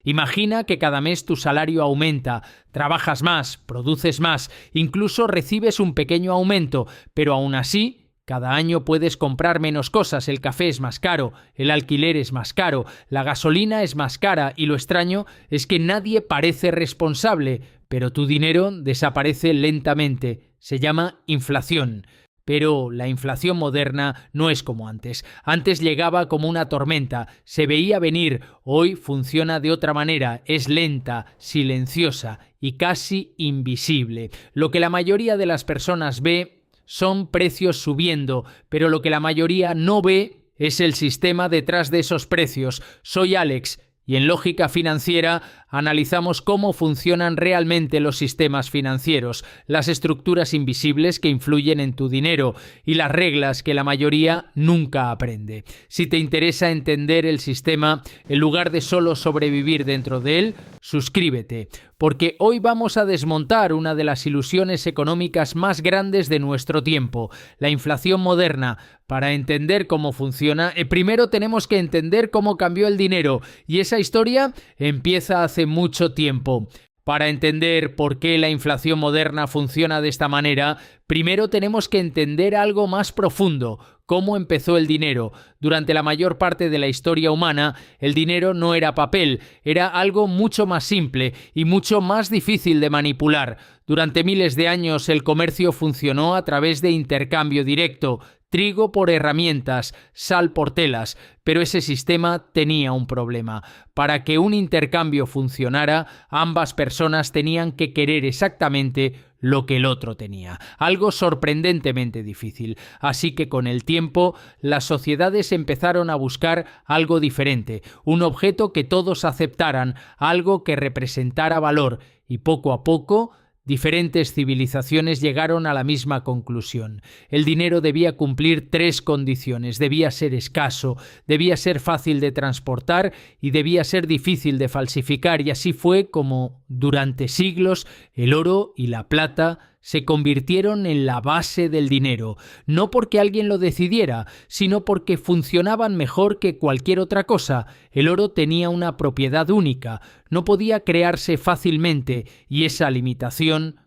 Imagina que cada mes tu salario aumenta, trabajas más, produces más, incluso recibes un pequeño aumento, pero aún así, cada año puedes comprar menos cosas, el café es más caro, el alquiler es más caro, la gasolina es más cara y lo extraño es que nadie parece responsable, pero tu dinero desaparece lentamente. Se llama inflación. Pero la inflación moderna no es como antes. Antes llegaba como una tormenta, se veía venir. Hoy funciona de otra manera, es lenta, silenciosa y casi invisible. Lo que la mayoría de las personas ve son precios subiendo, pero lo que la mayoría no ve es el sistema detrás de esos precios. Soy Alex y en Lógica Financiera analizamos cómo funcionan realmente los sistemas financieros, las estructuras invisibles que influyen en tu dinero y las reglas que la mayoría nunca aprende. Si te interesa entender el sistema, en lugar de solo sobrevivir dentro de él, suscríbete, porque hoy vamos a desmontar una de las ilusiones económicas más grandes de nuestro tiempo, la inflación moderna. Para entender cómo funciona, primero tenemos que entender cómo cambió el dinero, y esa historia empieza hace mucho tiempo. Para entender por qué la inflación moderna funciona de esta manera, primero tenemos que entender algo más profundo: cómo empezó el dinero. Durante la mayor parte de la historia humana, el dinero no era papel, era algo mucho más simple y mucho más difícil de manipular. Durante miles de años el comercio funcionó a través de intercambio directo, trigo por herramientas, sal por telas, pero ese sistema tenía un problema. Para que un intercambio funcionara, ambas personas tenían que querer exactamente lo que el otro tenía, algo sorprendentemente difícil. Así que con el tiempo, las sociedades empezaron a buscar algo diferente, un objeto que todos aceptaran, algo que representara valor, y poco a poco diferentes civilizaciones llegaron a la misma conclusión. El dinero debía cumplir 3 condiciones: debía ser escaso, debía ser fácil de transportar y debía ser difícil de falsificar, y así fue como, durante siglos, el oro y la plata se convirtieron en la base del dinero, no porque alguien lo decidiera, sino porque funcionaban mejor que cualquier otra cosa. El oro tenía una propiedad única, no podía crearse fácilmente, y esa limitación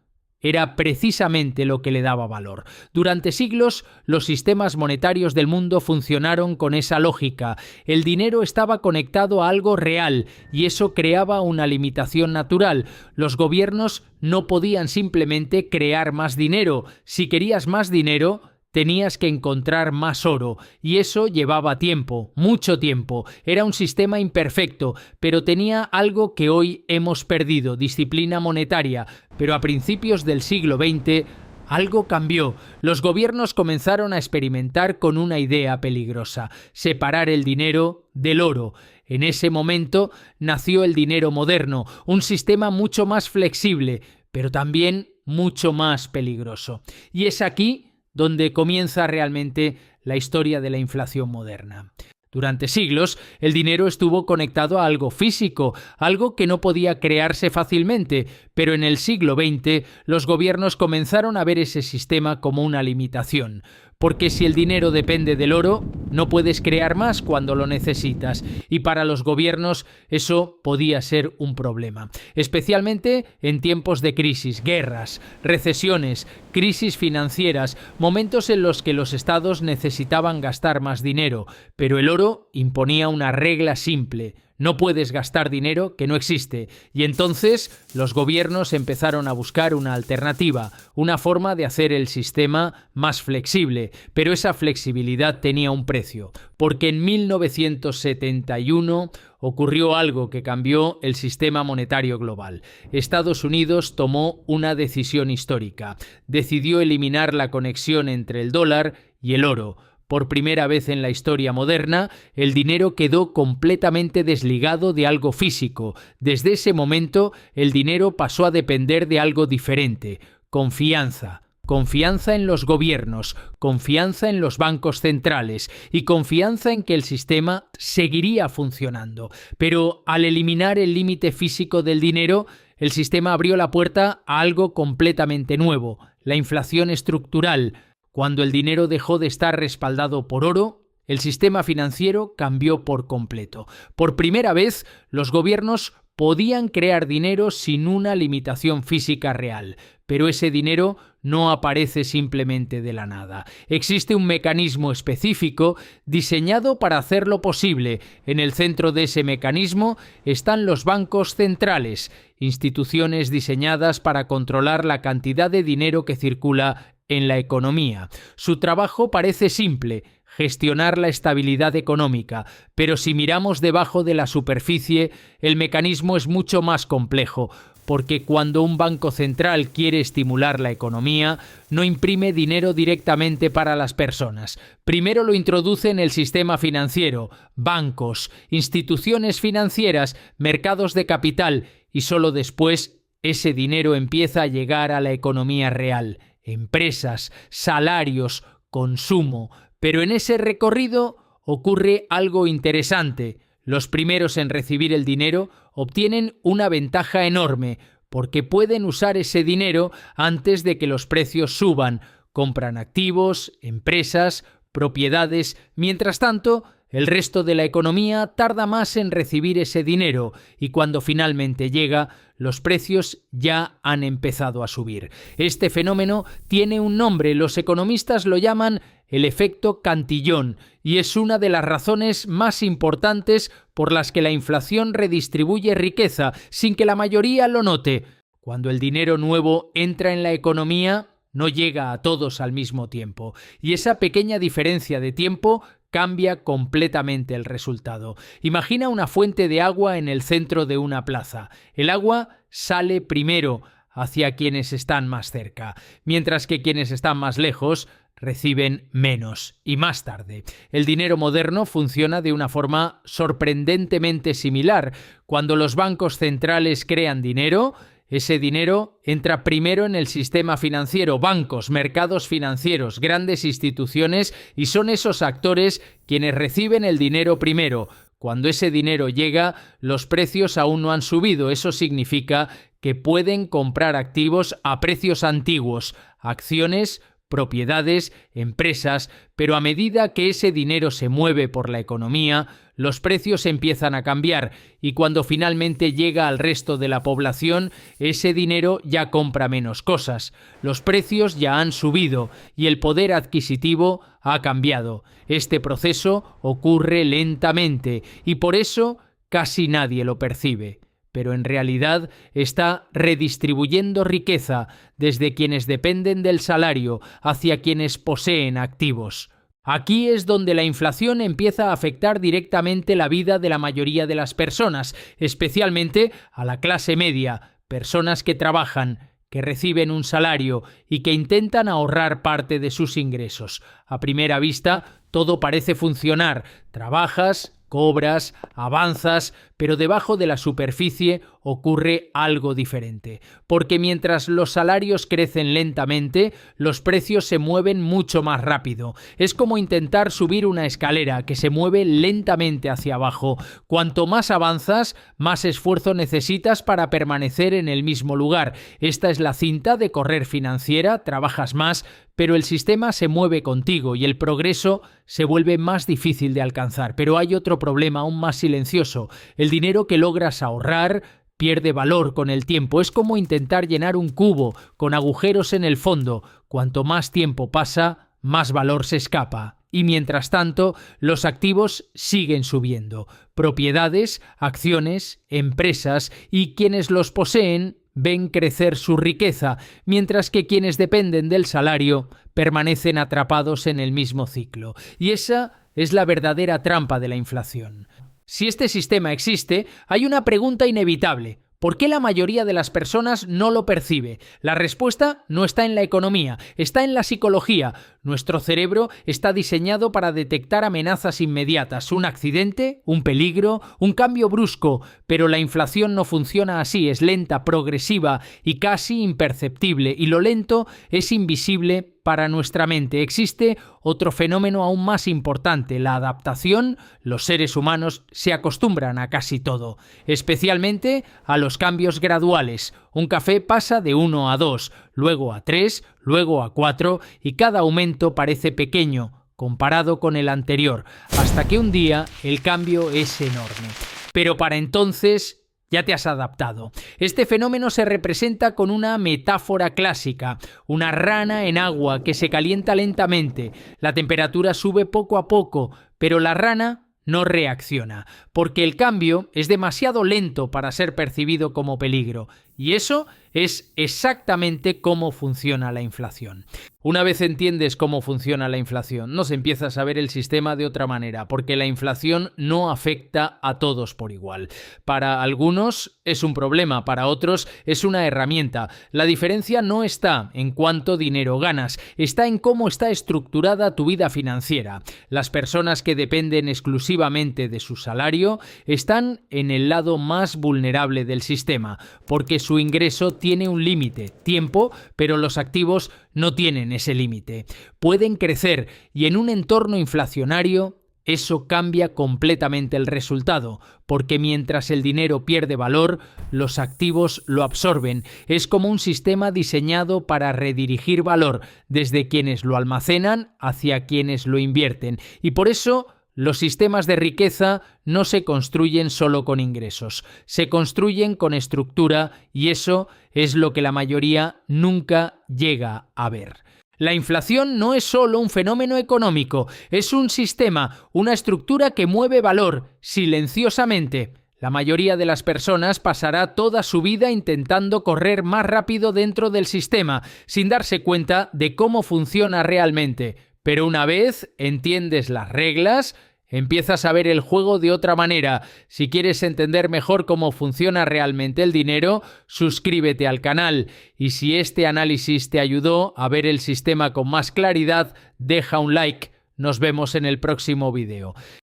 era precisamente lo que le daba valor. Durante siglos, los sistemas monetarios del mundo funcionaron con esa lógica. El dinero estaba conectado a algo real y eso creaba una limitación natural. Los gobiernos no podían simplemente crear más dinero. Si querías más dinero, tenías que encontrar más oro, y eso llevaba tiempo, mucho tiempo. Era un sistema imperfecto, pero tenía algo que hoy hemos perdido: disciplina monetaria. Pero a principios del siglo XX, algo cambió. Los gobiernos comenzaron a experimentar con una idea peligrosa: separar el dinero del oro. En ese momento nació el dinero moderno, un sistema mucho más flexible, pero también mucho más peligroso. Y es aquí donde comienza realmente la historia de la inflación moderna. Durante siglos, el dinero estuvo conectado a algo físico, algo que no podía crearse fácilmente, pero en el siglo XX los gobiernos comenzaron a ver ese sistema como una limitación. Porque si el dinero depende del oro, no puedes crear más cuando lo necesitas, y para los gobiernos eso podía ser un problema, especialmente en tiempos de crisis, guerras, recesiones, crisis financieras, momentos en los que los estados necesitaban gastar más dinero, pero el oro imponía una regla simple: no puedes gastar dinero que no existe. Y entonces los gobiernos empezaron a buscar una alternativa, una forma de hacer el sistema más flexible. Pero esa flexibilidad tenía un precio, porque en 1971 ocurrió algo que cambió el sistema monetario global. Estados Unidos tomó una decisión histórica. Decidió eliminar la conexión entre el dólar y el oro. Por primera vez en la historia moderna, el dinero quedó completamente desligado de algo físico. Desde ese momento, el dinero pasó a depender de algo diferente: confianza. Confianza en los gobiernos, confianza en los bancos centrales y confianza en que el sistema seguiría funcionando. Pero al eliminar el límite físico del dinero, el sistema abrió la puerta a algo completamente nuevo: la inflación estructural. Cuando el dinero dejó de estar respaldado por oro, el sistema financiero cambió por completo. Por primera vez, los gobiernos podían crear dinero sin una limitación física real, pero ese dinero no aparece simplemente de la nada. Existe un mecanismo específico diseñado para hacerlo posible. En el centro de ese mecanismo están los bancos centrales, instituciones diseñadas para controlar la cantidad de dinero que circula en la economía. Su trabajo parece simple: gestionar la estabilidad económica, pero si miramos debajo de la superficie, el mecanismo es mucho más complejo, porque cuando un banco central quiere estimular la economía, no imprime dinero directamente para las personas. Primero lo introduce en el sistema financiero, bancos, instituciones financieras, mercados de capital, y solo después ese dinero empieza a llegar a la economía real, empresas, salarios, consumo. Pero en ese recorrido ocurre algo interesante. Los primeros en recibir el dinero obtienen una ventaja enorme, porque pueden usar ese dinero antes de que los precios suban. Compran activos, empresas, propiedades. Mientras tanto, el resto de la economía tarda más en recibir ese dinero, y cuando finalmente llega, los precios ya han empezado a subir. Este fenómeno tiene un nombre, los economistas lo llaman el efecto Cantillon, y es una de las razones más importantes por las que la inflación redistribuye riqueza sin que la mayoría lo note. Cuando el dinero nuevo entra en la economía, no llega a todos al mismo tiempo, y esa pequeña diferencia de tiempo cambia completamente el resultado. Imagina una fuente de agua en el centro de una plaza. El agua sale primero hacia quienes están más cerca, mientras que quienes están más lejos reciben menos y más tarde. El dinero moderno funciona de una forma sorprendentemente similar. Cuando los bancos centrales crean dinero, ese dinero entra primero en el sistema financiero, bancos, mercados financieros, grandes instituciones, y son esos actores quienes reciben el dinero primero. Cuando ese dinero llega, los precios aún no han subido. Eso significa que pueden comprar activos a precios antiguos, acciones, propiedades, empresas, pero a medida que ese dinero se mueve por la economía, los precios empiezan a cambiar, y cuando finalmente llega al resto de la población, ese dinero ya compra menos cosas. Los precios ya han subido y el poder adquisitivo ha cambiado. Este proceso ocurre lentamente y por eso casi nadie lo percibe. Pero en realidad está redistribuyendo riqueza desde quienes dependen del salario hacia quienes poseen activos. Aquí es donde la inflación empieza a afectar directamente la vida de la mayoría de las personas, especialmente a la clase media, personas que trabajan, que reciben un salario y que intentan ahorrar parte de sus ingresos. A primera vista, todo parece funcionar. Trabajas, cobras, avanzas, pero debajo de la superficie ocurre algo diferente, porque mientras los salarios crecen lentamente, los precios se mueven mucho más rápido. Es como intentar subir una escalera que se mueve lentamente hacia abajo. Cuanto más avanzas, más esfuerzo necesitas para permanecer en el mismo lugar. Esta es la cinta de correr financiera, trabajas más, pero el sistema se mueve contigo y el progreso se vuelve más difícil de alcanzar. Pero hay otro problema aún más silencioso. El dinero que logras ahorrar pierde valor con el tiempo. Es como intentar llenar un cubo con agujeros en el fondo. Cuanto más tiempo pasa, más valor se escapa. Y mientras tanto, los activos siguen subiendo. Propiedades, acciones, empresas y quienes los poseen ven crecer su riqueza, mientras que quienes dependen del salario permanecen atrapados en el mismo ciclo. Y esa es la verdadera trampa de la inflación. Si este sistema existe, hay una pregunta inevitable. ¿Por qué la mayoría de las personas no lo percibe? La respuesta no está en la economía, está en la psicología. Nuestro cerebro está diseñado para detectar amenazas inmediatas, un accidente, un peligro, un cambio brusco, pero la inflación no funciona así, es lenta, progresiva y casi imperceptible, y lo lento es invisible para nuestra mente. Existe otro fenómeno aún más importante, la adaptación. Los seres humanos se acostumbran a casi todo, especialmente a los cambios graduales. Un café pasa de 1 a 2, luego a 3, luego a 4 y cada aumento parece pequeño comparado con el anterior, hasta que un día el cambio es enorme. Pero para entonces Ya te has adaptado. Este fenómeno se representa con una metáfora clásica, una rana en agua que se calienta lentamente. La temperatura sube poco a poco, pero la rana no reacciona, porque el cambio es demasiado lento para ser percibido como peligro. Y eso es exactamente cómo funciona la inflación. Una vez entiendes cómo funciona la inflación, nos empiezas a ver el sistema de otra manera, porque la inflación no afecta a todos por igual. Para algunos es un problema, para otros es una herramienta. La diferencia no está en cuánto dinero ganas, está en cómo está estructurada tu vida financiera. Las personas que dependen exclusivamente de su salario están en el lado más vulnerable del sistema, porque su ingreso tiene un límite, tiempo, pero los activos no tienen ese límite. Pueden crecer y en un entorno inflacionario eso cambia completamente el resultado, porque mientras el dinero pierde valor, los activos lo absorben. Es como un sistema diseñado para redirigir valor desde quienes lo almacenan hacia quienes lo invierten. Y por eso los sistemas de riqueza no se construyen solo con ingresos, se construyen con estructura y eso es lo que la mayoría nunca llega a ver. La inflación no es solo un fenómeno económico, es un sistema, una estructura que mueve valor silenciosamente. La mayoría de las personas pasará toda su vida intentando correr más rápido dentro del sistema, sin darse cuenta de cómo funciona realmente. Pero una vez entiendes las reglas, empiezas a ver el juego de otra manera. Si quieres entender mejor cómo funciona realmente el dinero, suscríbete al canal. Y si este análisis te ayudó a ver el sistema con más claridad, deja un like. Nos vemos en el próximo vídeo.